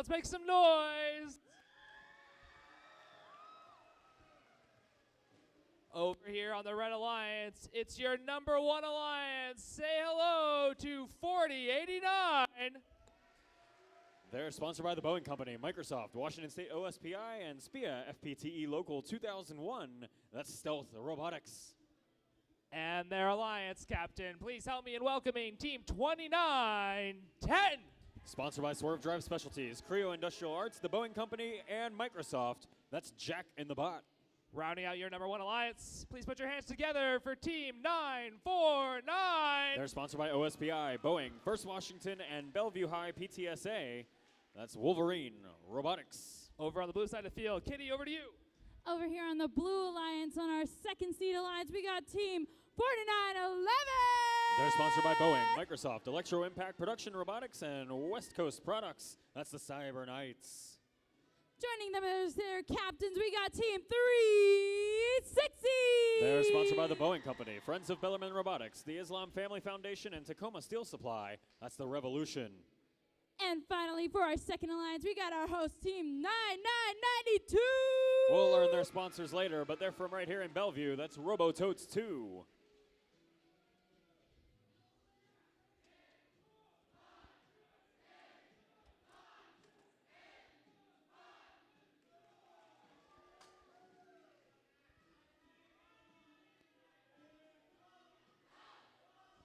Let's make some noise. Over here on the Red Alliance, it's your #1 Alliance. Say hello to 4089. They're sponsored by the Boeing Company, Microsoft, Washington State OSPI, and SPIA FPTE Local 2001. That's Stealth Robotics. And their Alliance captain, please help me in welcoming Team 2910. Sponsored by Swerve Drive Specialties, Creo Industrial Arts, the Boeing Company, and Microsoft. That's Jack in the Bot. Rounding out your #1 Alliance, please put your hands together for Team 949. They're sponsored by OSPI, Boeing, First Washington, and Bellevue High PTSA. That's Wolverine Robotics. Over on the blue side of the field, Kitty, over to you. Over here on the Blue Alliance, on our second seed alliance, we got Team 4911. They're sponsored by Boeing, Microsoft, Electro Impact Production Robotics, and West Coast Products. That's the Cyber Knights. Joining them as their captains, we got Team 360. They're sponsored by the Boeing Company, Friends of Bellarmine Robotics, the Islam Family Foundation, and Tacoma Steel Supply. That's the Revolution. And finally, for our second alliance, we got our host Team 9992. We'll learn their sponsors later, but they're from right here in Bellevue. That's Robototes 2.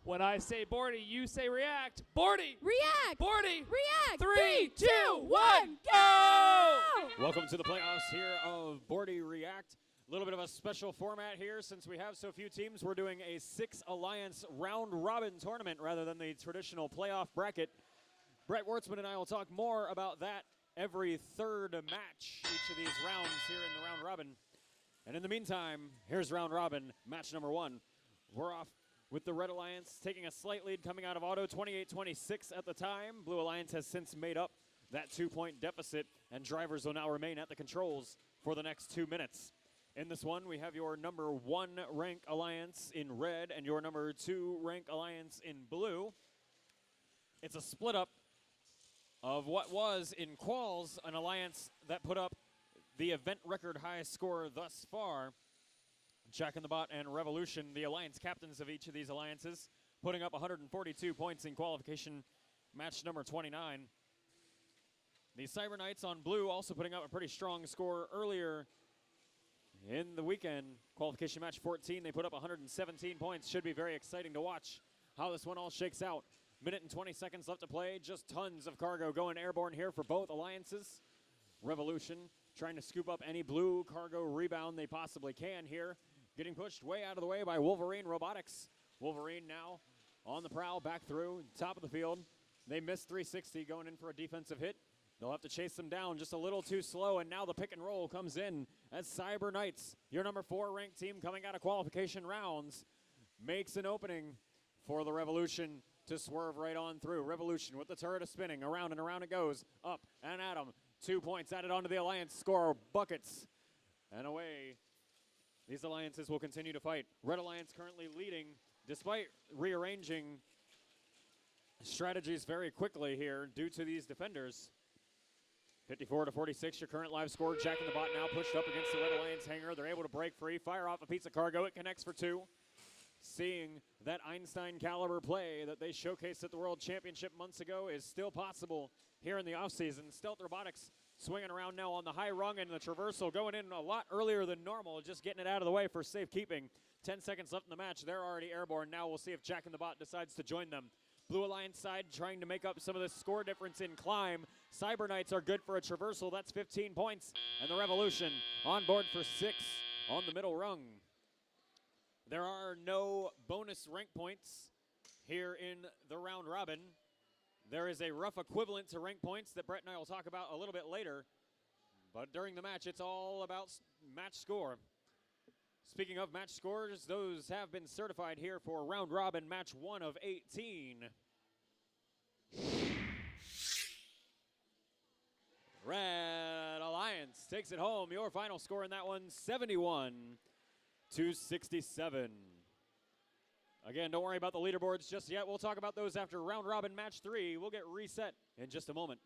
When I say Bordie, you say react. Bordie! React! Bordie! React! 3, 2, 1, go! Welcome to the playoffs here of Bordie React. A little bit of a special format here since we have so few teams. We're doing a 6-alliance round-robin tournament rather than the traditional playoff bracket. Brett Wartzman and I will talk more about that every third match, each of these rounds here in the round-robin. And in the meantime, here's round-robin, match #1. We're off with the Red Alliance taking a slight lead coming out of auto, 28-26 at the time. Blue Alliance has since made up that 2-point deficit, and drivers will now remain at the controls for the next 2 minutes. In this one, we have your #1 rank alliance in red and your #2 rank alliance in blue. It's a split up of what was in quals an alliance that put up the event record highest score thus far. Jack in the Bot and Revolution, the alliance captains of each of these alliances, putting up 142 points in qualification match #29. The Cyber Knights on blue also putting up a pretty strong score earlier in the weekend. Qualification match 14, they put up 117 points. Should be very exciting to watch how this one all shakes out. Minute and 20 seconds left to play. Just tons of cargo going airborne here for both alliances. Revolution trying to scoop up any blue cargo rebound they possibly can here. Getting pushed way out of the way by Wolverine Robotics. Wolverine now on the prowl, back through, top of the field. They missed 360 going in for a defensive hit. They'll have to chase them down just a little too slow, and now the pick and roll comes in as Cyber Knights, your #4 ranked team coming out of qualification rounds, makes an opening for the Revolution to swerve right on through. Revolution with the turret spinning, around and around it goes, up and at 'em. 2 points added onto the Alliance score, buckets, and away. These alliances will continue to fight. Red Alliance currently leading despite rearranging strategies very quickly here due to these defenders. 54-46, your current live score. Jack in the Bot now pushed up against the Red Alliance hangar. They're able to break free, fire off a piece of cargo. It connects for 2. Seeing that Einstein caliber play that they showcased at the World Championship months ago is still possible here in the offseason. Stealth Robotics swinging around now on the high rung, and the traversal going in a lot earlier than normal, just getting it out of the way for safekeeping. 10 seconds left in the match. They're already airborne. Now we'll see if Jack in the Bot decides to join them. Blue Alliance side trying to make up some of the score difference in climb. Cyber Knights are good for a traversal. That's 15 points. And the Revolution on board for 6 on the middle rung. There are no bonus rank points here in the round robin. There is a rough equivalent to rank points that Brett and I will talk about a little bit later. But during the match, it's all about match score. Speaking of match scores, those have been certified here for round robin match 1 of 18. Red Alliance takes it home. Your final score in that one, 71-67. Again, don't worry about the leaderboards just yet. We'll talk about those after round robin match 3. We'll get reset in just a moment.